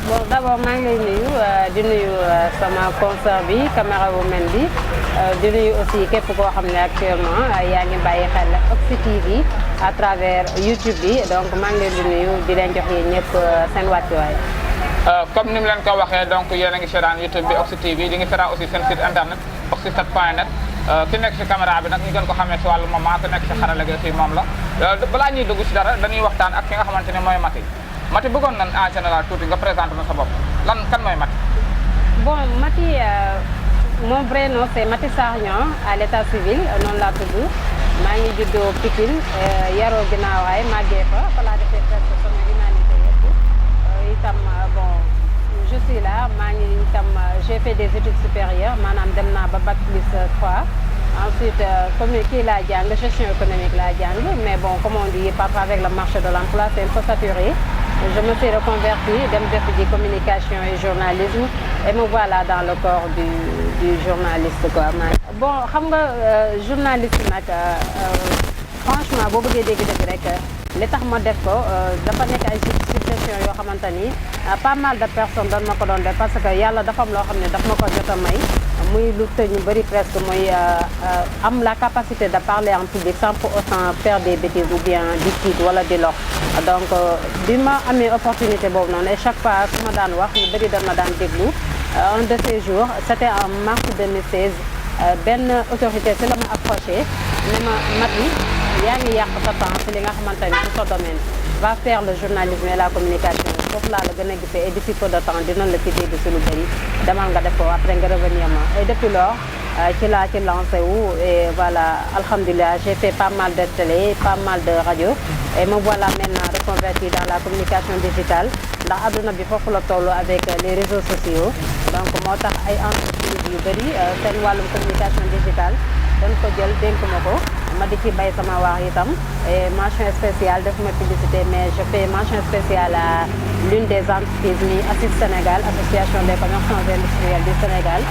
bon d'abord maa ngi lay nuyu di nuyu sama concert bi caméra woman bi di nuyu aussi képp koo xam ne actuellement yaa ngi bàyyi xel Oxy TV à travers YouTube bi donc maa ngi leen di nuyu di leen jox yéen ñëpp seen wàccuwaay. comme ni mu leen ko waxee donc yéen a ngi seetaan YouTube bi Oxy TV di ngi seetaan aussi seen site internet oxy7.net ki nekk si caméra bi nag ñu gën ko xamee si wàllu moment ki nekk si xarala gi aussi moom la balaa ñuy dugg si dara dañuy waxtaan ak ki nga xamante ne mooy Maty Maty bëggoon nañ en général tuuti nga présenté na sa bopp kan mooy Maty. bon Maty mon vrai nom c'est Maty Sarr Niang à l'état civil noonu laa tudd maa ngi juddoo Pikine yaroo ginnaawaay màggee fa laa defee presque sama humanité yëpp itam bon je suis là maa ngi itam j'ai fait des études supérieures maanaam dem naa ba bac plus 3 ensuite comme kii laa jàng gestion économique laa jàng mais bon comme on dit parfois avec le marché de l'emploi c'est un peu saturé. Je me suis reconvertie dem def ji communication et journalisme et me voilà dans le corps du journaliste quoi. bon xam nga journaliste nag franchement boo bëggee dégg-dégg rek li tax ma def ko dafa nekk ay situation yoo xamante ni pas mal de personnes doon ma ko doon def parce que yàlla dafa am loo xam ne daf ma ko jot a may muy lu tëj ñu bëri presque muy am la capacité de parler en public sans pour autant faire des bêtises ou bien di tiit wala di lox donc bi ma amee opportunité boobu noonu et chaque fois su ma daan wax ñu bëri dama daan déglu un de ces jours c'était en mars 2016 benn autorité si la ma approché ne ma Maty yaa ngi yàq sa temps si li nga xamante ni ci sa domaine va faire le journalisme et la communication foofu laa la gën a gisee et d'ici peu de temps dinañ la ci dégg si lu bëri demal nga def ko après nga revenir ma et depuis lors ci laa ci lancé wu et voilà alhamdulilah j'ai fait pas mal de télé pas mal de radio et me voilà maintenant reconvertie dans la communication digitale ndax adduna bi foofu la toll avec les réseaux sociaux donc moo tax ay entreprises yu bëri seen wàllum communication digitale dañ ko jël dénk ma ko ma di ci bay sama wax itam et mention spéciale def ma publicité mais je fais mention spéciale à l'une des entreprises mi ACIS Sénégal association des commerçants industriels du Sénégal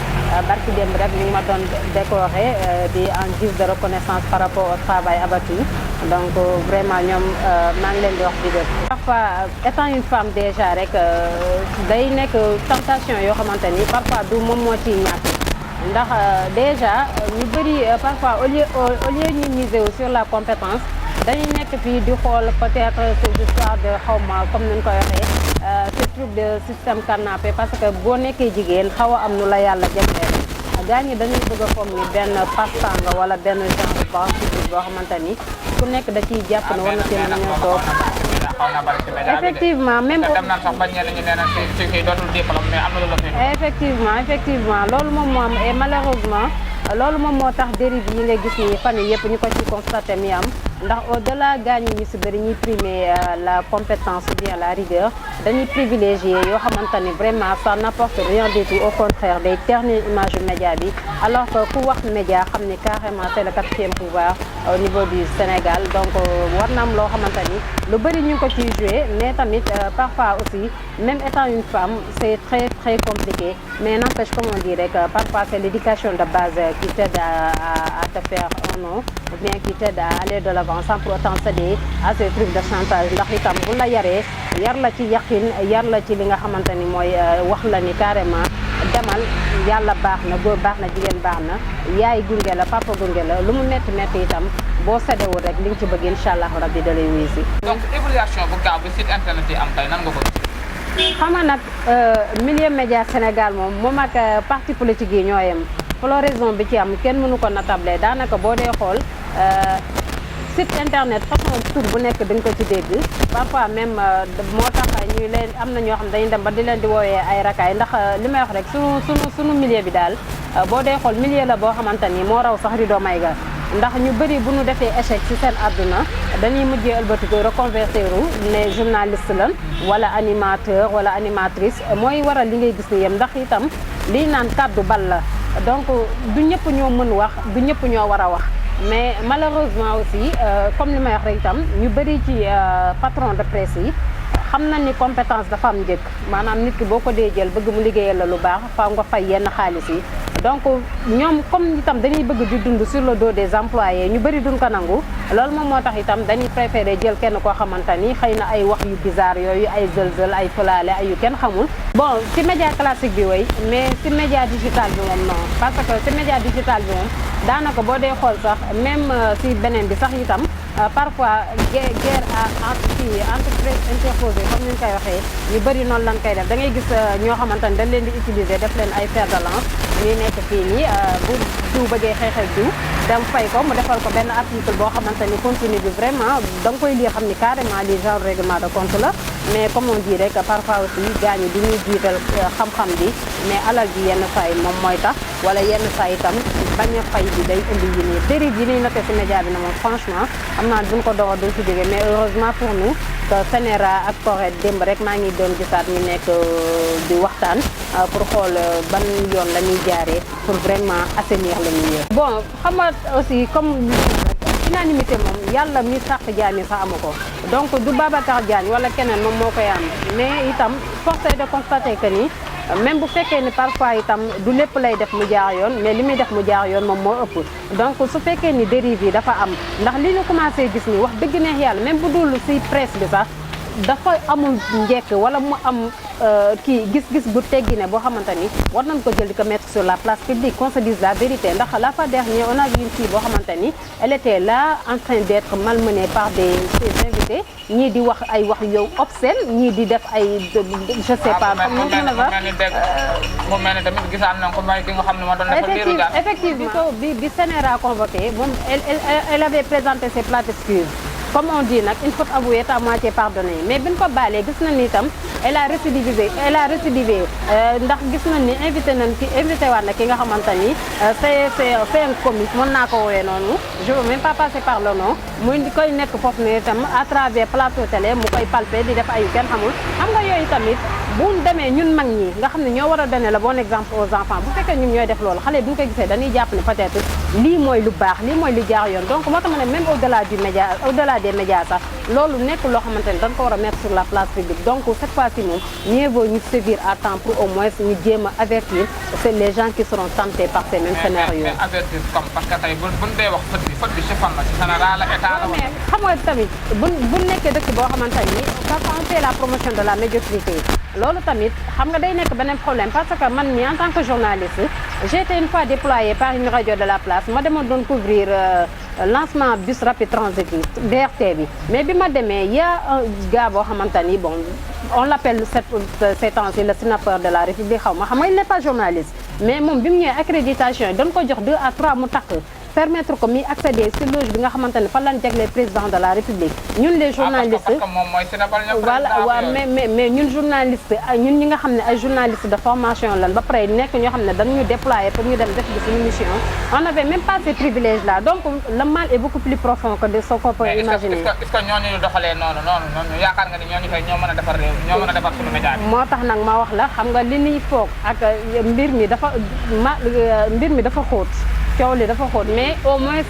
barki démb rek ñu ngi ma doon décoré di en guise de reconnaissance par rapport au travail abattu donc vraiment ñoom maa ngi leen di wax di def parfois étant une femme déjà rek day nekk tentation yoo xamante ni parfois du moom moo ciy ñàkk ndax déjà ñu bëri parfois au lieu ñu miser sur la compétence dañuy nekk fii di xool peut-être ces histoires de xawma comme ni ñu koy waxee ce truc de système canapé parce que boo nekkee jigéen xaw a am nu la yàlla jëmlee gaa ñi dañuy bëgg a foog ni benn passe-temps nga wala benn genre banque publique boo xamante ni ku nekk da ciy jàpp ne war na ci mën a toog effectivement même dem na sax ba ñenn ñi nee na ci kii dootul diplôme mais am na lu la fi effectivement loolu moom moo am et malheureusement loolu moom moo tax dérive yi nga gis ni fan yi yëpp ñu ko ci constaté mi am ndax au delà gaañu ñu si bëri ñuy primer la compétence ou bien la rigueur dañuy privilégier yoo xamante ni vraiment ça n'apporte rien du tout au contraire day ternir image média bi alors que ku wax média xam ni carrément c'est le quatrième pouvoir au niveau du Sénégal donc war na am loo xamante ni lu bëri ñu ngi ko ciy jouer mais tamit parfois aussi même étant une femme c'est très très compliqué mais n'empêche comme on dit rek parfois c'est l'éducation de base qui t'aide à te faire un nom ou bien qui t'aide à aller de l'avant sans pour autant céder à ces trucs de chantage ndax itam bu la yaree yar la ci yaqin yar la ci li nga xamante ni mooy wax la ni carrément demal yàlla baax na góor baax na jigéen baax na yaay gunge la papa gunge la lu mu metti metti itam boo séddewul rek li nga ci bëgg incha allah rabbi da lay wuyu si. donc évaluation bu gaaw bi site internet yi am tey nan nga ko xam nga nag milieu média Sénégal moom ak parti politique yi ñoo yem floraison bi ci am kenn mënu ko natable daanaka boo dee xool site internet façon tur bu nekk da nga ko ci dégg parfois même moo tax ñuy leen am na ñoo xam dañuy dem ba di leen di woowee ay rakaay ndax li may wax rek sunu milieu bi daal boo dee xool milieu la boo xamante ni moo raw sax rido may ga ndax ñu bëri bu ñu defee échec ci seen àdduna dañuy mujjee ëlbatiku reconvertir ne journaliste lan wala animateur wala animatrice mooy waral li ngay gis ni yem ndax itam liy naan kàddu bal la donc du ñëpp ñoo mën wax du ñëpp ñoo war a wax mais malheureusement aussi comme li may wax rek itam ñu bëri ci patron de presse yi xam nañ ni compétence dafa am njëkk maanaam nit ki boo ko dee jël bëgg mu liggéeyal la lu baax faaw nga fay yenn xaalis yi donc ñoom comme itam dañuy bëgg di dund sur le dos des employés ñu bëri duñ ko nangu loolu moom moo tax itam dañuy préféré jël kenn koo xamante ni xëy na ay wax yu bizarre yooyu ay zël-zël ay fëlaale ay yu kenn xamul bon ci média classique bi way mais ci média digital bi moom non parce que ci média digital bi moom daanaka boo dee xool sax même ci beneen bi sax itam parfois guerre entre presse interposée comme ni ñu koy waxee ñu bëri noonu lañ koy def da ngay gis ñoo xamante ni dañ leen di utiliser def leen ay fer de lance ñuy nekk fii nii bu diw bëggee xeex ak diw dem fay ko mu defal ko benn article boo xamante ni contenu bi vraiment da nga koy lire xam ni carrément li genre règlement de compte la mais comme on dit rek parfois aussi gars ñi di ñuy jiital xam-xam bi mais alal ji yenn saa yi moom mooy tax wala yenn saa yi itam bañ a fay bi day indi yi nii dérive yi ñuy noté ci média bi na moom franchement am naa duñ ko doxa duñ ci jógee mais heureusement pour nous que Sénéra ak Corrède démb rek maa ngi doon gisaat ñu nekk di waxtaan pour xool ban yoon la ñuy jaaree pour vraiment assainir le milieu. Bon xam nga aussi comme unanimité moom yàlla mi sàq jaam yi sax amu ko donc du Babacar Diagne wala keneen moom moo koy am mais itam force est de constater que ni même bu fekkee ni parfois itam du lépp lay def mu jaar yoon mais li muy def mu jaar yoon moom moo ëpp donc su fekkee ni dérive yi dafa am ndax li ñu commencé gis ni wax dëgg neex yàlla même bu dul ci presse bi sax dafa amul njekk wala mu am kii gis-gis bu teggi ne boo xamante ni war nañ ko jël di ko mettre sur la place publique qu'on se dise la vérité ndax la fois dernière on a vu une fille boo xamante ni elle était là en train d'être malmenée par ses invités ñii di wax ay wax yow obscène ñii di def ay je sais pas comme ni mën a wax mu mel ni tamit gisaan nañ ko may ki nga xam ne moo doon defal liiru jaan effectivement bi Sénéra convoqué moom elle avait présenté ses plates excuses comme on dit nag une faute avouée est à moitié pardonnée mais bi ñu ko baalee gis nañ ni itam elle a récidivé ndax gis nañ ni invité waat na ki nga xamante ni c'est un comique mën naa ko woowee noonu je veux même pas passer par le nom muy di koy nekk foofu ne itam à travers plateau télé mu koy palper di def ay kenn xamul xam nga yooyu tamit bu demee ñun mag ñi nga xam ne ñoo war a donner le bon exemple aux enfants bu fekkee ñun ñooy def loolu xale bu ñu ko gisee dañuy jàpp ne peut-être lii mooy lu baax lii mooy lu jaar yoon donc moo tax ma ne même au-delà des médias sax loolu nekk loo xamante ne dañ ko war a mettre sur la place publique donc cette fois-ci moom mieux vaut ñu sévir à temps pour au moins ñu jéem a avertir c'est les gens qui seront tentés par ces mêmes scénarios. mais avertir comme parce que tey buñ dee wax faute bi ci fan la ci Sénégal la état la. mais xam nga tamit bu nekkee dëkk boo xamante ni parce qu'on fait la promotion de la médiocrité loolu tamit xam nga day nekk beneen problème parce que man mi en tant que journaliste j'ai été une fois déployée par une radio de la place ma demoon doon couvrir lancement bus rapide transit bi BRT bi mais bi ma demee y a un gars boo xamante ni bon on l'appelle ces temps-ci le sénateur de la République xaw ma xam nga il n'est pas journaliste mais moom bi mu ñëwee accréditation yi dañ ko jox 2 à 3 mu takk permettre ko muy accéder si loge bi nga xamante ne fan lañ jagleel président de la République ñun les journalistes parce que moom mooy Sénégal voilà waaw mais ñun journaliste ñun ñi nga xam ne ay journalistes de formation lan ba pare nekk ñoo xam ne dañu déployer pour ñu dem def bi suñu mission on n'avait même pas ces privilèges là donc le mal est beaucoup plus profond que de ce qu'on peut imaginer. est-ce que ñooñu ñu doxalee noonu yaakaar nga ni ñooñu koy ñoo mën a defar réew ñoo mën a defar suñu média bi. moo tax nag ma wax la xam nga li ñuy foog ak mbir mi dafa xóot coow li dafa xóot mais au moins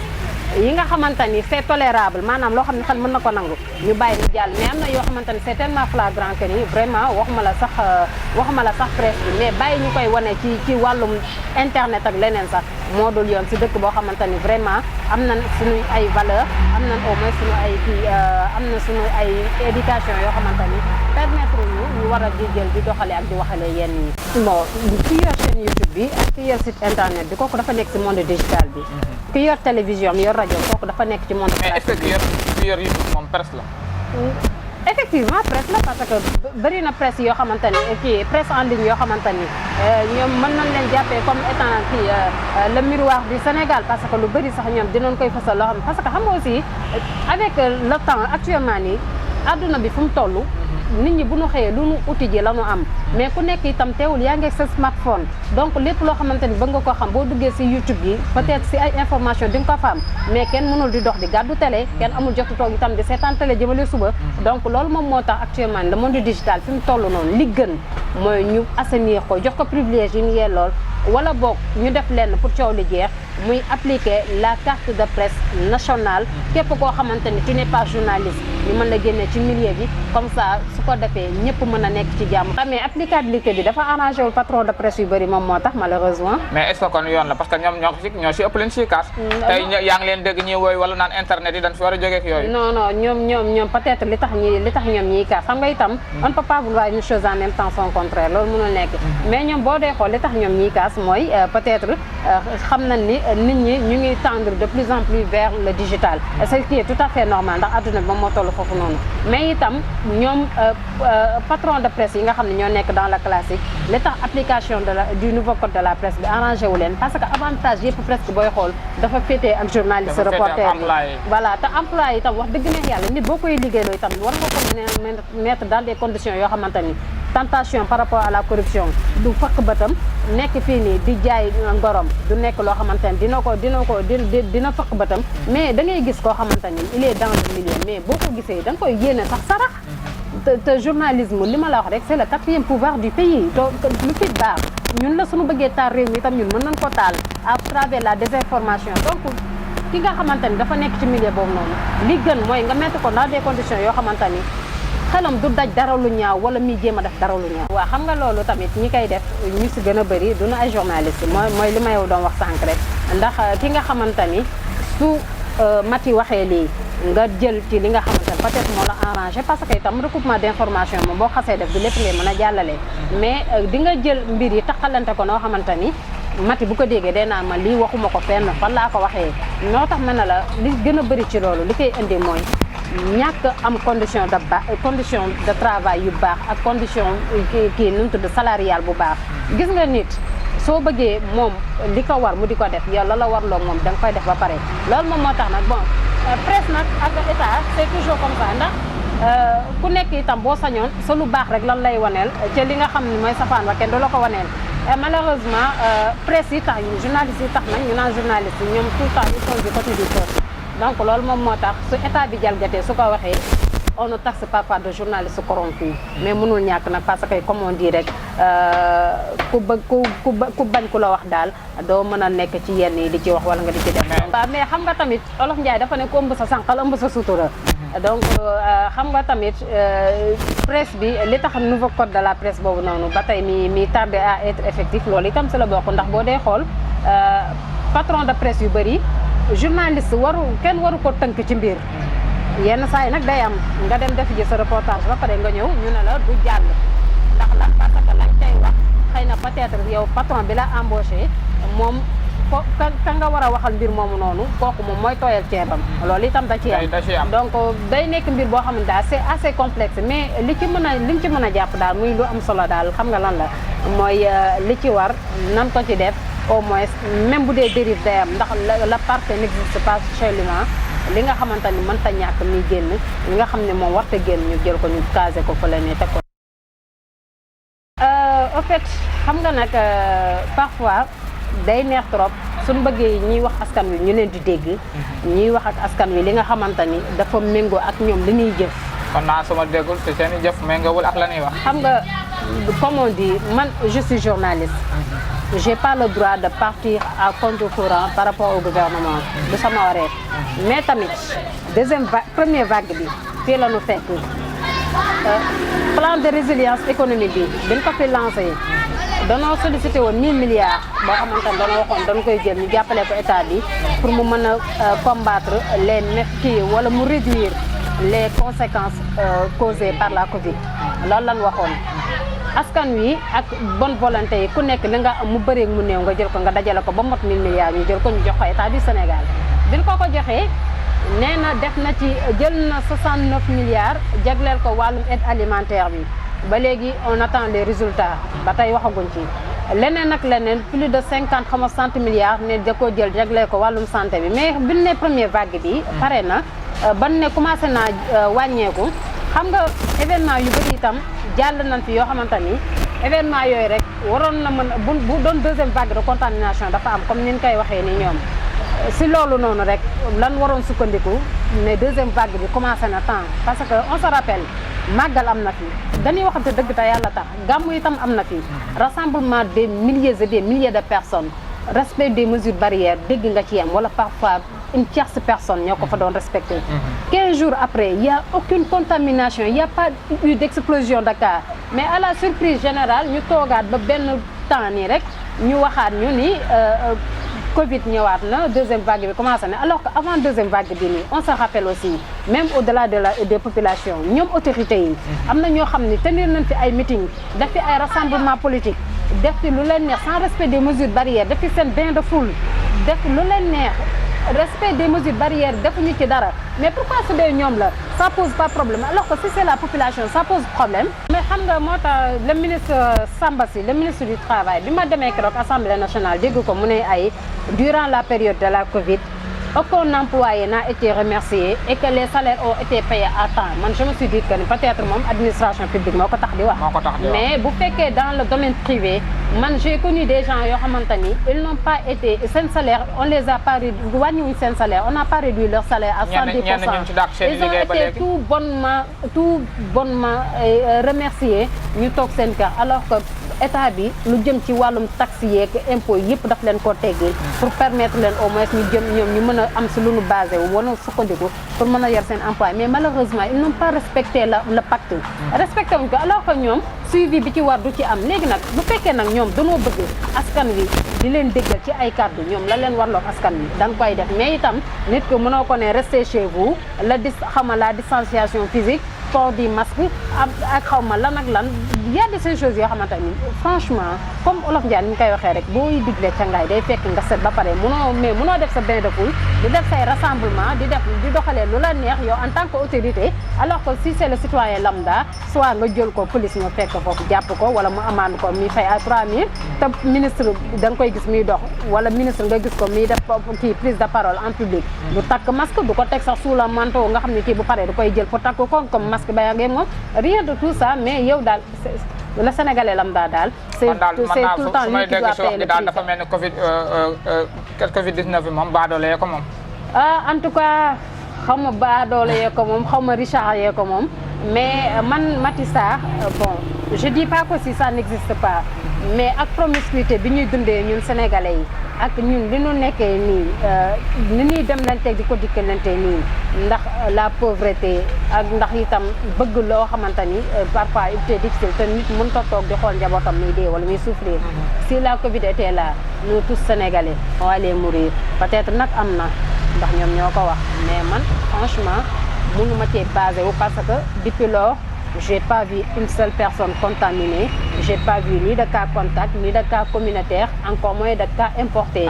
yi nga xamante ni c'est tolérable maanaam loo xam ne xel mën na ko nangu ñu bàyyi ni jàll mais am na yoo xamante ni c'est tellement flagrant que ni vraiment waxuma la sax presse bi mais bàyyi ñu koy wane ci wàllum internet ak leneen sax moo dul yoon si dëkk boo xamante ni vraiment am na suñu ay valeur am na au moins suñu ay am na suñu ay éducation yoo xamante ni permettre ñu war a di jël di doxale ak di waxale yenn yi. bon ki yor chaîne YouTube bi ak ki yor site internet bi kooku dafa nekk si monde digital bi. ki yor télévision yor rajo kooku dafa nekk ci monde. mais est-ce que ki yor YouTube moom presse la. effectivement presse la parce que bëri na presse yoo xamante ni kii presse en ligne yoo xamante ni ñoom mën nañ leen jàppee comme étant kii le miroir du Sénégal parce que lu bëri sax ñoom dinañ koy fësal loo xam parce que xam nga aussi avec le temps actuellement nii adduna bi fu mu toll. nit ñi bu ñu xëyee lu ñu uti ji la ñu am mais ku nekk itam teewul yaa ngi sa smartphone donc lépp loo xamante ni bëgg nga ko xam boo duggee ci YouTube yi peut-être ci ay information di nga ko fa am mais kenn mënul di dox di gàddu télé kenn amul jotu toog itam di seetaan télé jëmale suba donc loolu moom moo tax actuellement le monde digital fi mu toll noonu li gën mooy ñu assainir ko jox ko privilège yi ñu yellool wala boog ñu def lenn pour coow li jeex muy appliquer la carte de presse nationale képp koo xamante ni tu n'es pas journaliste ñu mën la génne ci milieu bi comme ça su ko defee ñëpp mën a nekk ci jàmm. mais applicabilité bi dafa arrangé wul patron de presse yu bëri moom moo tax malheureusement. mais est-ce que kon yoon la parce que ñoom ñoo si ëpp leen si kaas. tey yaa ngi leen dégg ñuy woy wala naan internet yi dañ fi war a jógee ak yooyu. non ñoom peut-être li tax ñoom ñiy kaas xam nga itam on ne peut pas vouloir une chose en même temps son contraire loolu mënul nekk mais ñoom boo dee xool li tax ñoom ñiy kaas mooy peut-être xam nañ ni nit ñi ñu ngi tendre de plus en plus vers le digital ce qui est tout à fait normal ndax adduna bi moom moo toll foofu noonu mais itam ñoom patron de presse yi nga xam ne ñoo nekk dans la classique li tax application du nouveau code de la presse bi arrangé wu leen parce que avantage yëpp presque booy xool dafa féetee ak journaliste reporter bi voilà te employé itam wax dëgg neex yàlla nit boo koy liggéeyloo itam war nga ko mettre dans des conditions yoo xamante ni tentation par rapport à la corruption du fakk bëtam nekk fii nii di jaay ngorom du nekk loo xamante ni dina fakk bëtam mais da ngay gis koo xamante ni il est dans le milieu mais boo ko gisee da nga koy yéene sax sarax te journalisme li ma la wax rek c'est le 4e pouvoir du pays donc lu fi baax ñun la suñu bëggee taal réew mi itam ñun mën nañ ko taal à travers la désinformation donc ki nga xamante ni dafa nekk ci milieu boobu noonu li gën mooy nga mettre ko dans des conditions yoo xamante ni xelam du daj dara lu ñaaw wala muy jéem a def dara lu ñaaw. waaw xam nga loolu tamit ñi koy def ñu si gën a bëri duñu ay journaliste mooy li ma yow doon wax sànq rek ndax ki nga xamante ni su Mati waxee lii nga jël ci li nga xamante ne peut-être moo la arrangé parce que itam recoupement d'information moom boo xasee def du lépp ngay mën a jàllale mais di nga jël mbir yi taxalante ko noo xamante ni Mati bu ko déggee day naan ma lii waxuma ko fenn fan laa ko waxee noo tax mën na la li gën a bëri ci loolu li koy indi mooy ñàkk am condition de travail yu baax ak condition kii nu mu tudd salarial bu baax gis nga nit soo bëggee moom li ko war mu di ko def yow la war loo moom da nga koy def ba pare loolu moom moo tax nag bon presse nag ak état c'est toujours comme ça ndax ku nekk itam boo sañoon sa lu baax rek lan lay waneel ca li nga xam ne mooy safaan wa kenn du la ko waneel malheureusement presse yi tax ñu journalistes yi tax nag ñu naan journalistes yi ñoom tout le temps ils sont du côté du peuple donc loolu moom moo tax su état bi jalgatee su ko waxee on ne taxe pas de journalistes corrompus mais mënul ñàkk nag parce que comme on dit rek ku bañ ku la wax daal doo mën a nekk ci yenn yi di ci wax wala nga di ci def. waaw mais xam nga tamit Olof Ndiaye dafa ne ku ëmb sa sànqal ëmb sa sutura. donc xam nga tamit presse bi li tax nouveau code de la presse boobu noonu ba tey mi tardé à être effectif loolu itam si la bokk ndax boo dee xool patron de presse yu bëri journaliste kenn waru ko tënk ci mbir. yenn saa yi nag day am nga dem def ji sa reportage ba pare nga ñëw ñu ne la du jàll ndax la parce que lañ tey wax xëy na peut-être yow patron bi la embauché moom ka nga war a waxal mbir moomu noonu kooku moom mooy tooyal ceebam loolu itam da ci am donc day nekk mbir boo xam ne daal c'est assez complexe mais liñ ci mën a jàpp daal muy lu am solo daal xam nga lan la mooy li ci war nan ko ci def au moins même bu dee dérive day am ndax la partie n'existe pas chez l'humain li nga xamante ni mënta ñàkk mi génn li nga xam ne moom warta génn ñu jël ko ñu casé ko fa la ne teg ko en fait xam nga nag parfois day neex trop suñu bëggee ñuy wax askan wi ñu leen di dégg ñuy wax ak askan wi li nga xamante ni dafa méngoo ak ñoom li ñuy jëf kon naa suma déggul te seen i jëf méngoowul ak la ñuy wax xam nga comme on dit man je suis journaliste j'ai pas le droit de partir à contre-courant par rapport au gouvernement du sama wareef mais tamit première vague bi fii la ñu fekk plan de résilience économique bi dañ ko fi lancé danoo sollicité woon 1000 milliards boo xamante ne danoo waxoon dañ koy jël ñu jàppale ko état bi pour mu mën a combattre les kii wala mu réduire les conséquences causées par la Covid loolu lañ waxoon askan wi ak bonne volonté yi ku nekk li nga am mu bëreeg mu néew nga jël ko nga dajale ko ba mot 1000 milliards ñu jël ko ñu jox ko état du Sénégal biñ ko joxee nee na def na ci jël na 69 milliards jagleel ko wàllum aide alimentaire bi ba léegi on attend les résultats ba tey waxaguñ ci leneen ak leneen plus de 50 xam nga 60 milliards ne da koo jël jagleel ko wàllum santé bi mais biñ ne première vague bi pare na ban ne commencé naa wàññeeku xam nga événement yu bëri itam jàll nañ fi yoo xamante ni événement yooyu rek waroon na mën bu doon deuxième vague de contamination dafa am comme ni ñu koy waxee ni ñoom si loolu noonu rek lan waroon sukkandiku mais deuxième vague bi commencé na temps parce que on se rappelle màggal am na fi dañuy waxante dëgg te yàlla tax gàmmu itam am na fi rassemblement des milliers et des milliers de personnes respect des mesures barrières dégg nga ci yam wala parfois une tierce personne ñoo ko fa doon respecté 15 jours après il y a aucune contamination il y a pas eu d'explosion de cas mais à la surprise générale ñu toogaat ba benn temps nii rek ñu waxaat ñu ni Covid ñëwaat na deuxième vague bi commencé na alors que avant deuxième vague bi nii on se rappelle aussi même au-delà des populations ñoom autorités yi am na ñoo xam ne tenir nañ fi ay meeting def fi ay rassemblement politique def fi lu leen neex sans respect des mesures barrières def fi seen bain de foule def lu leen neex respect des mesures barrières defuñu ci dara mais pourquoi su dee ñoom la ça pose pas problème alors que si c'est la population ça pose problème mais xam nga moo tax le ministre Samba Sy le ministre du travail bi ma demee keroog assemblée nationale dégg ko mu ne ay durant la période de la Covid aucun employé n'a été remercié et que les salaires ont été payés à temps man je me suis dit que peut-être moom administration publique moo ko tax di wax mais bu fekkee dans le domaine privé man j'ai connu des gens yoo xamante ni ils n'ont pas été seen salaire on les a pas réduit wàññiwuñ seen salaire on n'a pas réduit leur salaire à 110%. Ils ont été tout bonnement remerciés ñu toog seen kër alors que état bi lu jëm ci wàllum taxe yeeg impôt yëpp daf leen koo teggil pour permettre leen au moins ñu jëm ñoom ñu mën a am si lu nu basé wu wana sukkandiku pour mën a yor seen emploi mais malheureusement ils n'ont pas respecté le pacte respecté wuñ ko alors que ñoom suivi bi ci war du ci am léegi nag bu fekkee nag ñoom dañoo bëgg askan wi di leen déggal ci ay kàddu ñoom la leen warloog askan wi da nga koy def mais itam nit ko mënoo ko ne rester chez vous la distanciation physique port du masque ak xaw ma lan ak lan y a de ces choses yoo xamante ni franchement comme Olof Ndiaye ni ñu koy waxee rek booy digle cangaay day fekk nga set ba pare mënoo def sa bain de foule di def say rassemblement di doxalee lu la neex yow en tant que autorité alors que si c'est le citoyen lambda soit nga jël ko police ñoo fekk foofu jàpp ko wala mu amande ko mi fay à 3000 te ministre da nga koy gis muy dox wala ministre nga gis ko muy def kii prise de parole en public du takk masque du ko teg sax sous le manteau nga xam ne kii bu paree du koy jël pour takk ko comme masque ba yaa moom rien de tout ça mais yow daal le Sénégalais lambda daal c'est tout le temps lui qui doit payer le prix dafa mel ni Covid 19 bi moom baadoole yee ko moom en tout cas xaw ma baadoole yee ko moom xaw ma Richard yee ko moom mais man Maty Sarr bon je dis pas que si ça n'existe pas mais ak promiscuité bi ñuy dundee ñun sénégalais yi ak ñun li ñu nekkee nii ni ñuy dem lante di ko dikkalante nii ndax la pauvreté ak ndax itam bëgg loo xamante ni parfois il était difficile te nit mën ta toog di xool njabootam muy dee wala muy souffrir si la Covid était là nous tous sénégalais on allait mourir peut-être nag am na ndax ñoom ñoo ko wax mais man franchement mënuma cee basé wu parce que depuis lors j'ai pas vu une seule personne contaminée j'ai pas vu ni de cas contact ni de cas communautaire encore moins de cas importés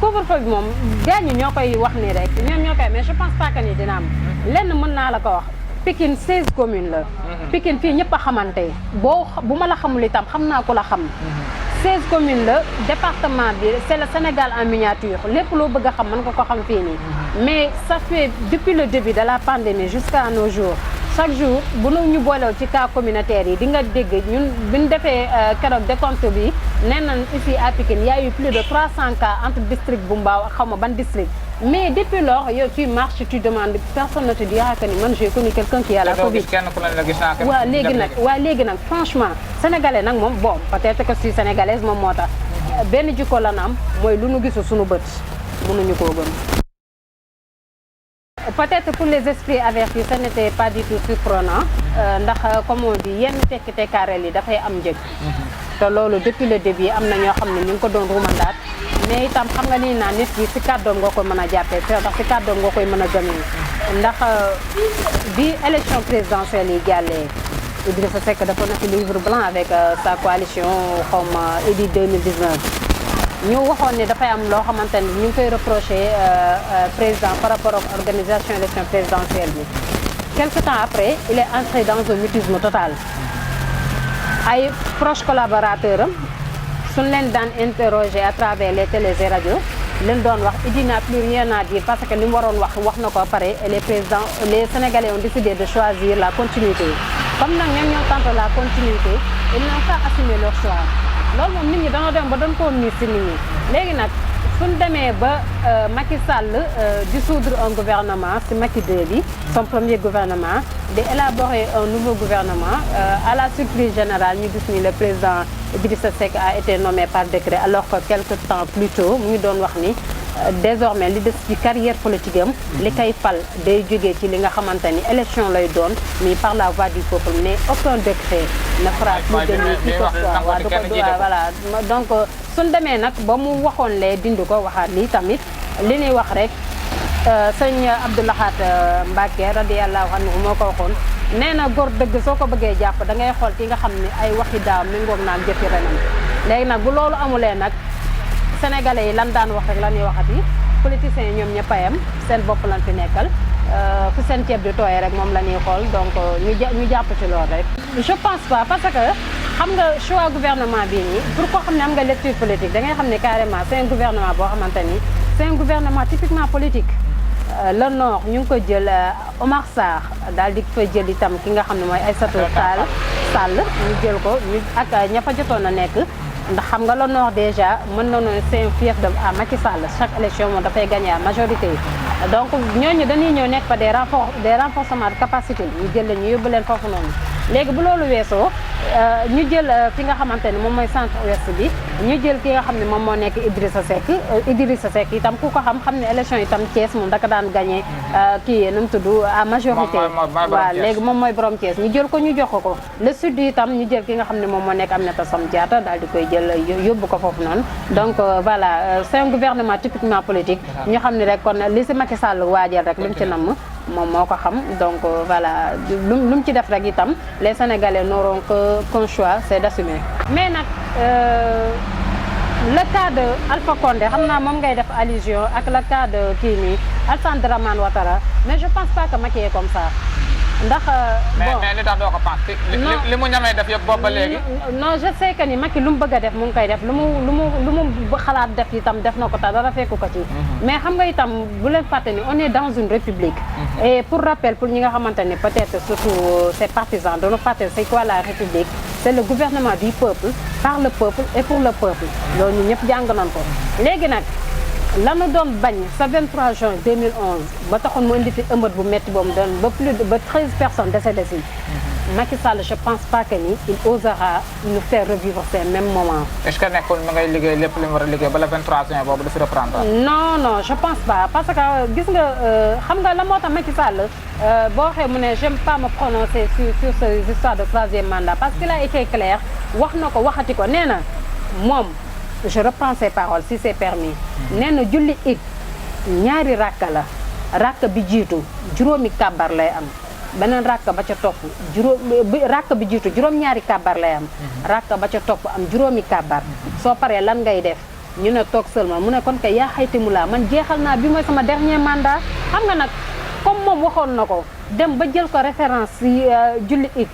couvre-feu bi moom gars ñi ñoo koy wax ni rek ñoom ñoo koy mais je pense pas que ni dina am lenn mën naa la ko wax Pikine 16 communes la Pikine fii ñëpp a xamante bu ma la xamul itam xam naa ku la xam 16 communes la département bi c'est le Sénégal en miniature lépp loo bëgg a xam mën nga ko xam fii nii mais ça fait depuis le début de la pandémie jusqu'à nos jours chaque jour bu ñu boolew ci cas communautaire yi di nga dégg ñun bi ñu defee keroog décompte bi nee nañ ici à Pikine y a eu plus de 300 cas entre district bu Mbao ak xaw ma ban district mais depuis lors yow tu marches tu demandes personne ne te dira que ni man j'ai connu quelqu'un qui a la Covid waaw léegi nag franchement sénégalais nag moom bon peut-être que si sénégalaise moom moo tax benn jikko la na am mooy lu nu gisul suñu bët mënuñu koo gëm peut-être pour les esprits avertis ce n'était pas du tout surprenant ndax comme on dit yenn tekki-tekkaareel yi dafay am njëg te loolu depuis le début am na ñoo xam ne ñu ngi ko doon rumandaat mais itam xam nga ni naan nit ki si kàddoom nga koy mën a jàppee ndax si kàddoom nga koy mën a gëmee ndax bi élection présidentielle yi jàllee Idrissa Seck dafa na fi livre blanc avec sa coalition comme Idy 2019 ñu waxoon ne dafay am loo xamante ni ñu ngi koy reprocher président par rapport ak organisation élection présidentielle bi quelque temps après il est entré dans un mutisme total ay proches collaborateurs am suñ leen daan interroger à travers les télés et radios leen doon wax Idy n'a plus rien à dire parce que li mu waroon wax na ko pare et les Sénégalais ont décidé de choisir la continuité comme nag ñoom ñoo tenté la continuité ils n'ont pas assumé leur choix loolu moom nit ñi dañoo dem ba doon koo miir si nit ñi léegi nag suñ demee ba Macky Sall dissoudre un gouvernement c'est Macky 2 bi son premier gouvernement d'élaborer un nouveau gouvernement à la surprise générale ñu gis ni le président Idrissa Seck a été nommé par décret alors que quelque temps plus tôt mu ngi doon wax ni désormais li des ci carrière politique am li koy fal day jógee ci li nga xamante ni élection lay doon mais par la voix du peuple mais aucun décret ne fera plus de lui qui que soit waaw da ko voilà donc suñ demee nag ba mu waxoon lee dindi ko waxaat lii tamit li ñuy wax rek sëñ Abdou Lahad Mbacké radiyallahu anhu moo ko waxoon nee na góor dëgg soo ko bëggee jàpp da ngay xool ki nga xam ne ay waxi daaw méngoog naag jëfi renam léegi nag bu loolu amulee nag sénégalais yi lan daan wax rek lan ñuy waxati politiciens yi ñoom ñëpp a yem seen bopp lan fi nekkal fu seen ceeb di tooyee rek moom la ñuy xool donc ñu jàpp ci loolu rek. je pense pas parce que xam nga choix gouvernement bii nii pour koo xam ne am nga lecture politique da ngay xam ne carrément c'est un gouvernement boo xamante ni c'est un gouvernement typiquement politique. le nord ñu ngi ko jël Omar Sarr daal di fa jël itam ki nga xam ne mooy Aïssatou Tall Sall ñu jël ko ñu ak ña fa jotoon a nekk. ndax xam nga le nord déjà mën na noonu c'est un fief de à Macky Sall chaque élection moom dafay gagner à majorité donc ñooñu dañuy ñëw nekk fa des renforcements de capacité ñu jël leen ñu yóbbu leen foofu noonu léegi bu loolu weesoo ñu jël fi nga xamante ni moom mooy centre ouest bi ñu jël ki nga xam ne moom moo nekk Idrissa Seck itam ku ko xam ne élection itam Thiès moom daka daan gagné kii nu mu tudd à majorité waaw léegi moom mooy borom Thiès ñu jël ko ñu jox ko le sud itam ñu jël ki nga xam ne moom moo nekk Aminata Assome Diatta daal di koy jël yóbbu ko foofu noonu donc voilà c'est un gouvernement typiquement politique ñu xam ne rek kon li si Macky Sall waajal rek lu mu ci namm moom moo ko xam donc voilà lu mu ci def rek itam les Sénégalais n'auront qu'un choix c'est d'assumer mais nag le cas de Alpha Condé xam naa moom ngay def allusion ak le cas de kii nii Alassane Dramane Ouattara mais je pense pas que Macky est comme ça ndax mais li tax doo ko pense li mu ñamee def yëpp boobu ba léegi non je sais que ni Macky lu mu bëgg a def mu ngi koy def lu mu xalaat def itam def na ko tax dara fekku ko ci mais xam nga itam bu leen fàtte ni on est dans une république et pour rappel pour ñi nga xamante ni peut-être surtout ces partisans dañu fàtte c'est quoi la république c'est le gouvernement du peuple par le peuple et pour le peuple loolu ñu ñëpp jàng nañ ko léegi nag lanu doon bañ sa 23 juin 2011 ba taxoon mu indi fi ëmbët bu métti boobu doon ba 13 personnes décédées si Macky Sall je pense pas que ni il osera nous faire revivre ces mêmes moments. est-ce que nekkul mi ngay liggéey lépp li mu war a liggéey ba le 23 juin boobu du fi reprendre. non je pense pas parce que gis nga xam nga la moo tax Macky Sall boo waxee mu ne j'aime pas me prononcer sur ces histoires de troisième mandat parce qu'il a été clair wax na ko waxati ko nee na moom. je reprends ses paroles si c'est permis nee na julli it ñaari rakka la rakka bi jiitu juróomi kàbbar lay am beneen rakka ba ca topp rakka bi jiitu juróom-ñaari kàbbar lay am rakka ba ca topp am juróomi kàbbar soo paree lan ngay def ñu ne toog seulement mu ne kon kay yaa xayti mu laa man jeexal naa bi mooy sama dernier mandat xam nga nag comme moom waxoon na ko dem ba jël ko référence si julli it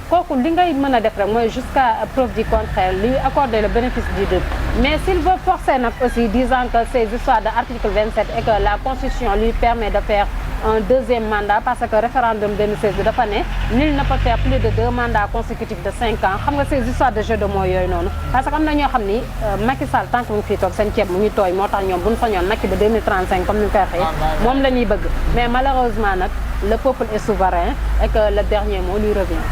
kooku li ngay mën a def rek mooy jusqu'à preuve du contraire lui accorder le bénéfice du doute mais s'il veut forcer nag aussi disant que ces histoires de article 27 et que la constitution lui permet de faire un deuxième mandat parce que référendum 2016 bi dafa ne nul ne peut faire plus de 2 mandats consécutifs de 5 ans xam nga ces histoires de jeu de mots yooyu noonu parce que am na ñoo xam ni Macky Sall tant que mu ngi fii toog seen ceeb mu ngi tooy moo tax ñoom bu ñu sañoon Macky ba 2035 comme ni mu koy waxee moom la ñuy bëgg mais malheureusement nag le peuple est souverain et que le dernier mot lui revient.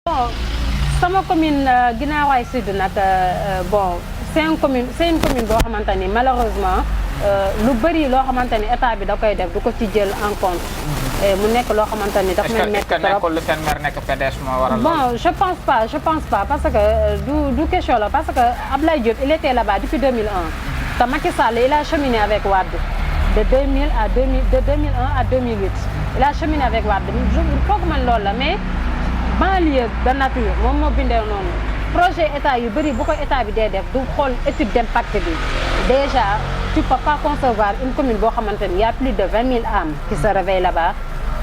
Bon, sama commune Guinaw Sud nag bon c'est une commune boo xamante ni malheureusement lu bëri loo xamante ni état bi da koy def du ko ci jël en compte mu nekk loo xamante ni daf may nekk trop. est-ce que nekkul lu seen maire nekk PDS moo waral. bon je pense pas parce que du question la parce que Ablaye Diop il était là-bas depuis 2001 te Macky Sall il a cheminé avec Wade de 2001 à 2008 il a cheminé avec Wade foog man loolu la mais. banlieue de nature moom moo bindee noonu projet état yu bëri bu ko état bi dee def du xool étude d'impact bi déjà tu peux pas concevoir une commune boo xamante ni y a plus de 20 000 âmes qui se réveillent là-bas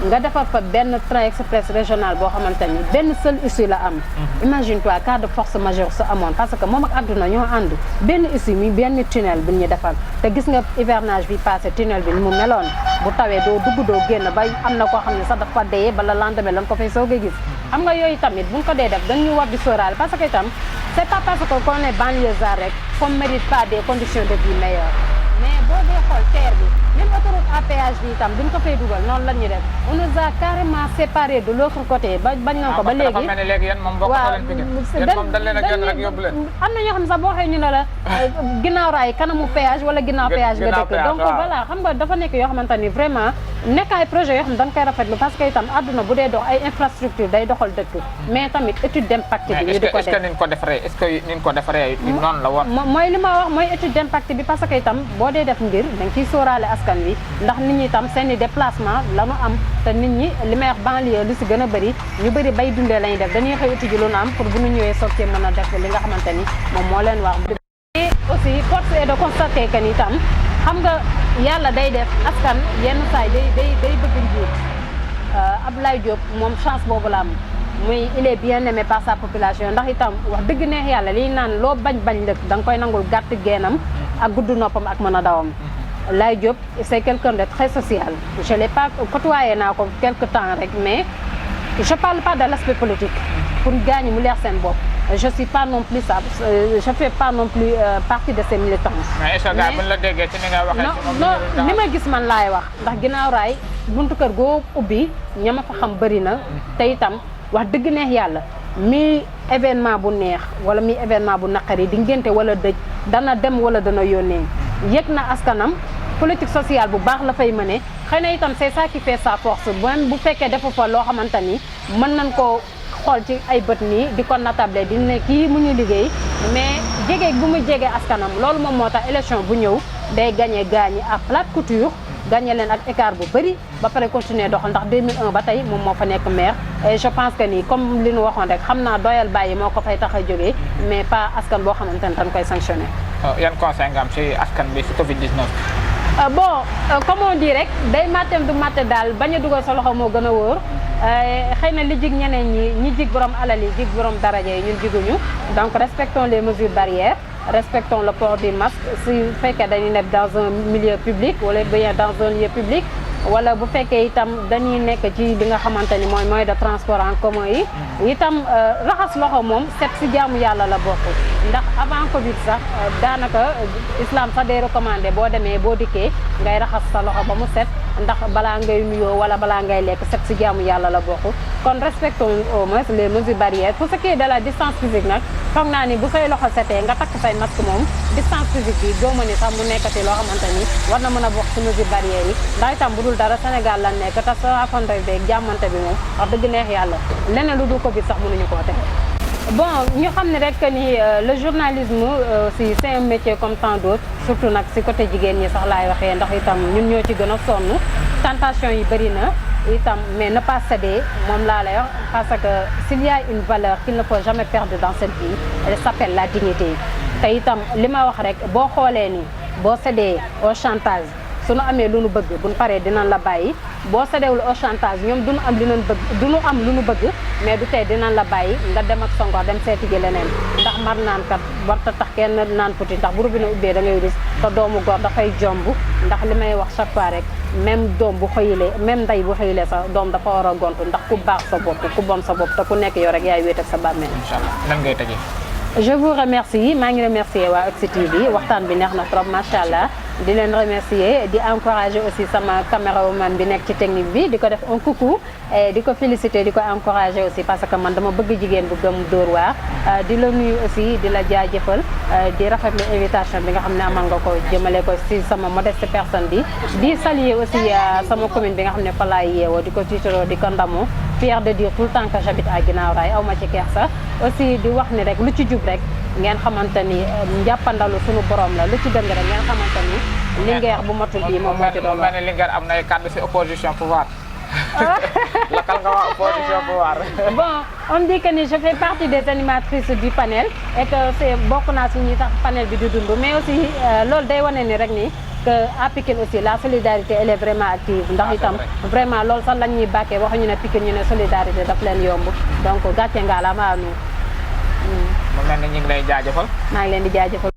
nga defar fa benn train express régional boo xamante ni benn seul issue la am. imagine toi cas de force majeure su amoon parce que moom ak àdduna ñoo ànd benn issue mi benn tunnel bi ñu defal te gis nga hivernage bi passé tunnel bi ni mu meloon bu tawee doo dugg doo génn ba am na koo xam ne sax dafa dee bala lendemain lan ko fay soog a gis. xam nga yooyu tamit buñ ko dee def dañu war di sóoraale parce que itam c'est pas parce que qu'on est banlieusard rek qu'on mérite pas des conditions de vie meilleures mais boo dee xool terre bi même autoroute à péage bi itam duñ ko fay dugal noonu la ñuy def on nous a carrément séparés de l'autre côté bañ nañ ko ba léegi. dafa mel ni léegi yéen moom bokk leen fi yéen moom dañ leen a génn rek yóbbu leen. am na ñoo xam ne sax boo xëy ñu ne la ginnaaw raay kanamu péage wala ginnaaw péage nga dëkk donc voilà xam nga dafa nekk yoo xamante ni vraiment nekk ay projet yoo xam ne dañ koy rafetlu parce que itam àdduna bu dee dox ay infrastructure day doxal dëkk mais tamit étude d'impact bi ñu di ko def est-ce que niñ ko defaree est-ce que niñ ko defaree noonu la war mooy li ma wax mooy étude d'impact bi parce que itam boo dee def ngir da nga ciy sóoraale askan wi ndax nit ñi itam seen i déplacement la ñu am te nit ñi li may wax banlieue lu si gën a bëri ñu bëri bay dundee la ñuy def dañuy xëy uti ji lu nu am pour bu ñu ñëwee soog cee mën a def li nga xamante ni moom moo leen wax. et aussi force est de constater que ni itam xam nga yàlla day def askan yenn saay day bëgg njiit Abdoulaye Diop moom chance boobu la am muy il est bien aimé par sa population ndax itam wax dëgg neex yàlla liy naan loo bañ lëkk da nga koy nangul gàtt geenam ak gudd noppam ak mën a dawam. Laye Diop c'est quelqu'un de très social je l'ai pas côtoyé naa ko quelque temps rek mais je parle pas de l'aspect politique pour gaañu mu leer seen bopp je suis pas non plus ça je fais pas non plus partie de ces militants. mais est-ce que gars buñ la déggee ci ni nga waxee. non li ma gis man laay wax ndax ginnaaw raay buntu kër goo ubbi ña ma fa xam bëri na te itam wax dëgg neex yàlla mi événement bu neex wala mi événement bu naqari di ngénte wala dëj dana dem wala dana yónnee yëg na askanam politique sociale bu baax la fay mëne xëy na itam c'est ça qui fait sa force même bu fekkee defu fa loo xamante ni mën nañ koo xool ci ay bët nii di ko natable di ne kii mu ñu liggéey mais jege bu mu jege askanam loolu moom moo tax élection bu ñëw day gagné gaañi à plate couture gagné leen ak écart bu bëri ba pare continuer doxal ndax 2001 ba tey moom moo fa nekk maire et je pense que nii comme li ñu waxoon rek xam naa doyal bàyyi moo ko fay tax a jógee mais pas askan boo xamante ne dañ koy sanctionné. yan conseil nga am ci askan bi ci Covid 19. Comme on dit rek day mattem du matte daal bañ a dugal sa loxo moo gën a wóor xëy na li jig ñeneen ñi jig borom alal yi jig borom daraja yi ñun jiguñu donc respectons les mesures barrières respectons le port du masque si fekkee dañuy nekk dans un milieu public wala bien dans un lieu public wala bu fekkee itam dañuy nekk ci li nga xamante ni mooy moyen de transport en commun yi itam raxas loxo moom set si jaamu yàlla la bokk ndax avant Covid sax daanaka islam sax day recommandé boo demee boo dikkee ngay raxas sa loxo ba mu set ndax balaa ngay nuyoo wala balaa ngay lekk set si jaamu yàlla la bokk kon respectons au moins les mesures barrières pour ce qui est de la distance physique nag foog naa ni bu say loxo setee nga takk say masque moom distance physique bi doo ma ni sax mu nekkati loo xamante ni war na mën a bokk ci mesures barrières yi ndax itam bu dul dara Sénégal la nekk te saafonte beeg jàmmante bi moom wax dëgg neex yàlla leneen lu dul Covid sax mënuñu koo tere. Bon ñu xam ne rek ni le journalisme aussi c'est un métier comme tant d'autres surtout nag si côté jigéen ñi sax laay waxee ndax itam ñun ñoo ci gën a sonn tentation yi bëri na itam mais ne pas céder moom laa lay wax parce que s'il y a une valeur qu'il ne faut jamais perdre dans cette vie elle s'appelle la dignité te itam li ma wax rek boo xoolee ni boo cédee au chantage suñu amee lu nu bëgg buñ paree dinañ la bàyyi boo sédewul au chantage ñoom duñu am li ñu bëgg duñu am lu nu bëgg mais du tey dinañ la bàyyi nga dem ak songoor dem seeti ji leneen ndax mar naan kat warta tax kenn naan puti ndax bu robinet ubbee da ngay gis te doomu góor dafay jomb ndax li may wax chaque fois rek même doom bu xëyilee même ndey bu xëyilee sa doom dafa war a gontu ndax ku baax sa bopp ku bon sa bopp te ku nekk yow rek yaay wéet ak sa bàmmeel. Inch'Allah lan ngay tëjee. Je vous remercie maa ngi remercier waa Oxy TV waxtaan bi neex na trop macha allah di leen remercier di encourager aussi sama caméraman bi nekk ci technique bi di ko def un coucou et di ko féliciter di ko encourager aussi parce que man dama bëgg jigéen bu gëm dóor waar di la nuyu aussi di la jaajëfal di rafetlu invitation bi nga xam ne amal nga ko jëmale ko si sama modeste personne bi di saluer aussi sama commune bi nga xam ne fa laay yeewoo di ko tiitaroo di ko ndamoo fier de dire tout le temps que j'habite à Guinaw Rail aw ma ci kersa aussi di wax ni rek lu ci jub rek ngeen xamante ni njàppandalu sunu borom la lu ci dëng rek ngeen xamante ni Linguère bu matul bii moom moo ci doon mel ni Linguère am na ay kàddu ci opposition pouvoir lakal nga waa opposition pouvoir. Bon on dit que ni je fais partie des animatrices du panel et que c'est bokk naa si ñi tax panel bi di dund mais aussi loolu day wane ni rek ni que à Pikine aussi la solidarité elle est vraiment active ndax itam vraiment loolu sax lañ ñuy bàkkee waxuñu ne Pikine ñu ne solidarité daf leen yomb donc gàcce nga la maa nu mu mel ne ñu ngi lay jaajëfal maa ngi leen di jaajëfal